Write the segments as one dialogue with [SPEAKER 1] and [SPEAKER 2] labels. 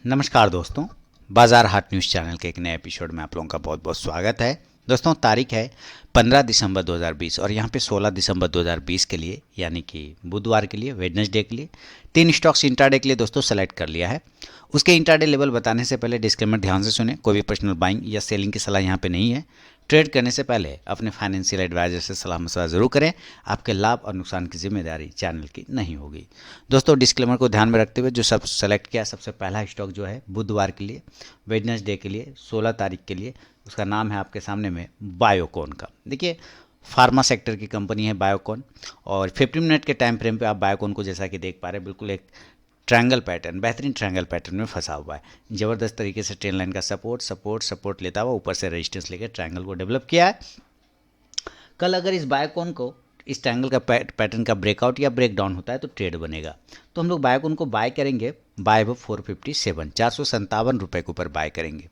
[SPEAKER 1] नमस्कार दोस्तों, बाजार हाट न्यूज़ चैनल के एक नए एपिसोड में आप लोगों का बहुत बहुत स्वागत है। दोस्तों, तारीख है 15 दिसंबर 2020 और यहाँ पे 16 दिसंबर 2020 के लिए यानी कि बुधवार के लिए, वेडनेसडे के लिए 3 स्टॉक्स इंट्राडे के लिए दोस्तों सेलेक्ट कर लिया है। उसके इंट्राडे लेवल बताने से पहले डिस्क्लेमर ध्यान से सुने, कोई भी पर्सनल बाइंग या सेलिंग की सलाह यहाँ पे नहीं है। ट्रेड करने से पहले अपने फाइनेंशियल एडवाइजर से सलाह मशवरा जरूर करें। आपके लाभ और नुकसान की जिम्मेदारी चैनल की नहीं होगी। दोस्तों, डिस्क्लेमर को ध्यान में रखते हुए जो सब सेलेक्ट किया, सबसे पहला स्टॉक जो है बुधवार के लिए, वेडनेसडे के लिए 16 तारीख के लिए, उसका नाम है आपके सामने में बायोकॉन का। देखिए, फार्मा सेक्टर की कंपनी है बायोकॉन और 15 मिनट के टाइम फ्रेम पे आप बायोकॉन को जैसा कि देख पा रहे हैं, बिल्कुल एक ट्रायंगल पैटर्न, बेहतरीन ट्रायंगल पैटर्न में फंसा हुआ है। ज़बरदस्त तरीके से ट्रेन लाइन का सपोर्ट लेता हुआ ऊपर से रेजिस्टेंस लेकर ट्रायंगल को डेवलप किया है। कल अगर इस बायोकॉन को इस ट्रायंगल का पैटर्न का ब्रेकआउट या ब्रेक डाउन होता है तो ट्रेड बनेगा। तो हम लोग बायोकॉन को बाय करेंगे बाय अब 457 ₹457 के ऊपर बाय करेंगे।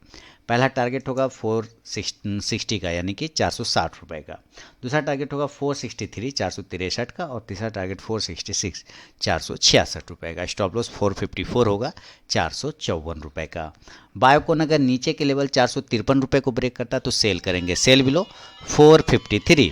[SPEAKER 1] पहला टारगेट होगा 460 का यानी कि 460 रुपये का। दूसरा टारगेट होगा 463 463 का और तीसरा टारगेट 466 466 रुपये का। स्टॉप लॉस 454 होगा 454 रुपये का। बायोकॉन अगर नीचे के लेवल 453 रुपये को ब्रेक करता है तो सेल करेंगे, सेल बिलो 453।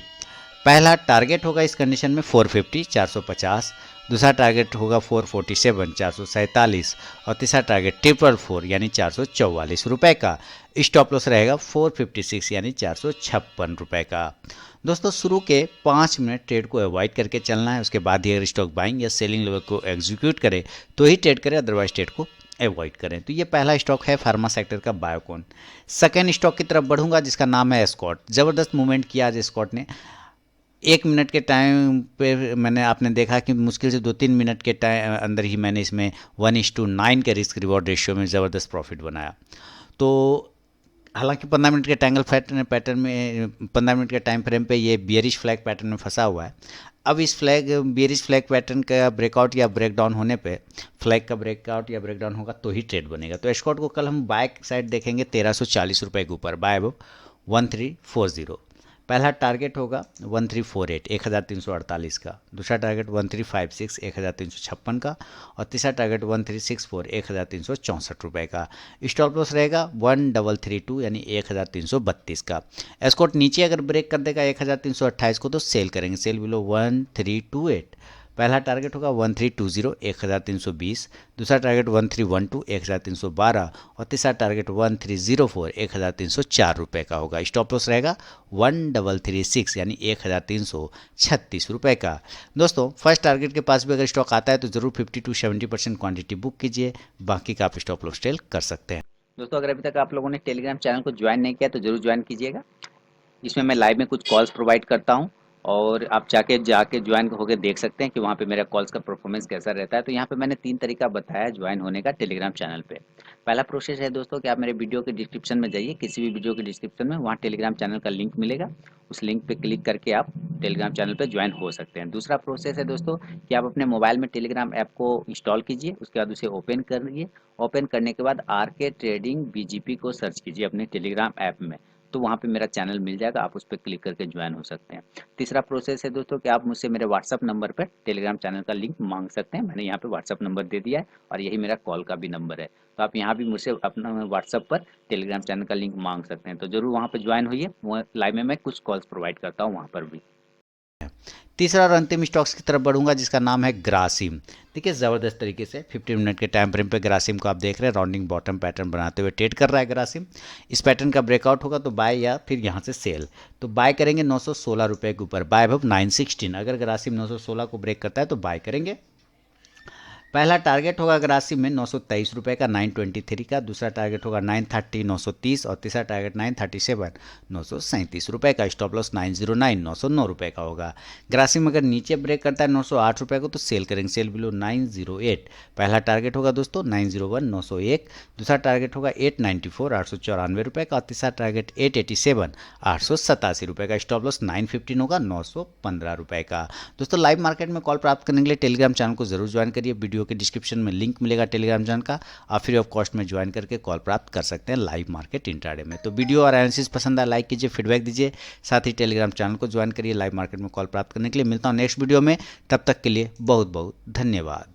[SPEAKER 1] पहला टारगेट होगा इस कंडीशन में 450 450, दूसरा टारगेट होगा 447 447 और तीसरा टारगेट 444 यानी 444 रुपये का। स्टॉप लॉस रहेगा 456 यानी 456 रुपये का। दोस्तों, शुरू के 5 मिनट ट्रेड को अवॉइड करके चलना है। उसके बाद ही अगर स्टॉक बाइंग या सेलिंग लेवल को एग्जीक्यूट करे तो ही ट्रेड करें, अदरवाइज ट्रेड को अवॉइड करें। तो ये पहला स्टॉक है फार्मा सेक्टर का बायोकॉन। सेकेंड स्टॉक की तरफ बढ़ूंगा जिसका नाम है एस्कॉर्ट। ज़बरदस्त मूवमेंट किया आज एस्कॉर्ट ने। 1 मिनट के टाइम पे आपने देखा कि मुश्किल से 2-3 मिनट के टाइम अंदर ही मैंने इसमें 1:9 के रिस्क रिवॉर्ड रेशियो में ज़बरदस्त प्रॉफिट बनाया। तो हालांकि 15 मिनट के ट्रायंगल पैटर्न में 15 मिनट के टाइम फ्रेम पे ये बियरिश फ्लैग पैटर्न में फंसा हुआ है। अब इस बियरिश फ्लैग पैटर्न का ब्रेकआउट या ब्रेकडाउन होने पे, फ्लैग का ब्रेकआउट या ब्रेकडाउन होगा तो ही ट्रेड बनेगा। तो एस्कॉर्ट को कल हम बाय साइड देखेंगे 1340 रुपये के ऊपर, बाय अब 1340। पहला टारगेट होगा 1348 1348 का, दूसरा टारगेट 1356 1356 का और तीसरा टारगेट 1364 1364 रुपये का। स्टॉप लॉस रहेगा 1332 यानी 1332 का। एस्कॉर्ट नीचे अगर ब्रेक कर देगा 1328 को तो सेल करेंगे, सेल बिलो 1328। पहला टारगेट होगा 1320 1320, दूसरा टारगेट 1312 1312 और तीसरा टारगेट 1304 1304 रुपये का होगा। स्टॉप लॉस रहेगा 1336 यानी 1336 रुपये का। दोस्तों, फर्स्ट टारगेट के पास भी अगर स्टॉक आता है तो जरूर 50 to 70% क्वांटिटी बुक कीजिए, बाकी का आप स्टॉप लॉस टेल कर सकते हैं।
[SPEAKER 2] दोस्तों, अगर अभी तक आप लोगों ने टेलीग्राम चैनल को ज्वाइन नहीं किया तो जरूर ज्वाइन कीजिएगा। इसमें मैं लाइव में कुछ कॉल्स प्रोवाइड करता हूं और आप जाके ज्वाइन होकर देख सकते हैं कि वहां पे मेरा कॉल्स का परफॉर्मेंस कैसा रहता है। तो यहाँ पे मैंने 3 तरीका बताया ज्वाइन होने का टेलीग्राम चैनल पे। पहला प्रोसेस है दोस्तों कि आप मेरे वीडियो के डिस्क्रिप्शन में जाइए, किसी भी वीडियो के डिस्क्रिप्शन में वहाँ टेलीग्राम चैनल का लिंक मिलेगा। उस लिंक पे क्लिक करके आप टेलीग्राम चैनल पे ज्वाइन हो सकते हैं। दूसरा प्रोसेस है दोस्तों कि आप अपने मोबाइल में टेलीग्राम ऐप को इंस्टॉल कीजिए, उसके बाद उसे ओपन करिए। ओपन करने के बाद आरके ट्रेडिंग बीजीपी को सर्च कीजिए अपने टेलीग्राम ऐप में, तो वहाँ पे मेरा चैनल मिल जाएगा, आप उस पर क्लिक करके ज्वाइन हो सकते हैं। तीसरा प्रोसेस है दोस्तों कि आप मुझसे मेरे व्हाट्सअप नंबर पर टेलीग्राम चैनल का लिंक मांग सकते हैं। मैंने यहाँ पे व्हाट्सअप नंबर दे दिया है और यही मेरा कॉल का भी नंबर है। तो आप यहाँ भी मुझसे अपना व्हाट्सअप पर टेलीग्राम चैनल का लिंक मांग सकते हैं। तो जरूर वहाँ पर ज्वाइन होइए, लाइव में मैं कुछ कॉल्स प्रोवाइड करता हूँ वहाँ पर भी।
[SPEAKER 1] तीसरा और अंतिम स्टॉक्स की तरफ बढ़ूंगा जिसका नाम है ग्रासिम। देखिए, ज़बरदस्त तरीके से 15 मिनट के टाइम फ्रेम पे ग्रासिम को आप देख रहे हैं, राउंडिंग बॉटम पैटर्न बनाते हुए ट्रेड कर रहा है ग्रासिम। इस पैटर्न का ब्रेकआउट होगा तो बाय या फिर यहाँ से सेल। तो बाय करेंगे 916 रुपये के ऊपर, बाय अब 916। अगर ग्रासिम 916 को ब्रेक करता है तो बाय करेंगे। पहला टारगेट होगा ग्रासिम में 923 रुपये का, 923 का, दूसरा टारगेट होगा 930 930 और तीसरा टारगेट 937 937 रुपये का। स्टॉप लॉस 909 909 रुपये का होगा। ग्रासिम अगर नीचे ब्रेक करता है 908 रुपये को तो सेल करेंगे, सेल बिलो 908। पहला टारगेट होगा दोस्तों 901 901, दूसरा टारगेट होगा 894 894 रुपये का और तीसरा टारगेट 887 887 रुपये का। स्टॉप लॉस 915 होगा 915 रुपये का। दोस्तों, लाइव मार्केट में कॉल प्राप्त करने के लिए टेलीग्राम चैनल को जरूर ज्वाइन करिए। वीडियो के डिस्क्रिप्शन में लिंक मिलेगा टेलीग्राम चैनल का, आप फ्री ऑफ कॉस्ट में ज्वाइन करके कॉल प्राप्त कर सकते हैं लाइव मार्केट इंट्राडे में। तो वीडियो और एनालिसिस पसंद आया लाइक कीजिए, फीडबैक दीजिए, साथ ही टेलीग्राम चैनल को ज्वाइन करिए लाइव मार्केट में कॉल प्राप्त करने के लिए। मिलता हूँ नेक्स्ट वीडियो में, तब तक के लिए बहुत बहुत धन्यवाद।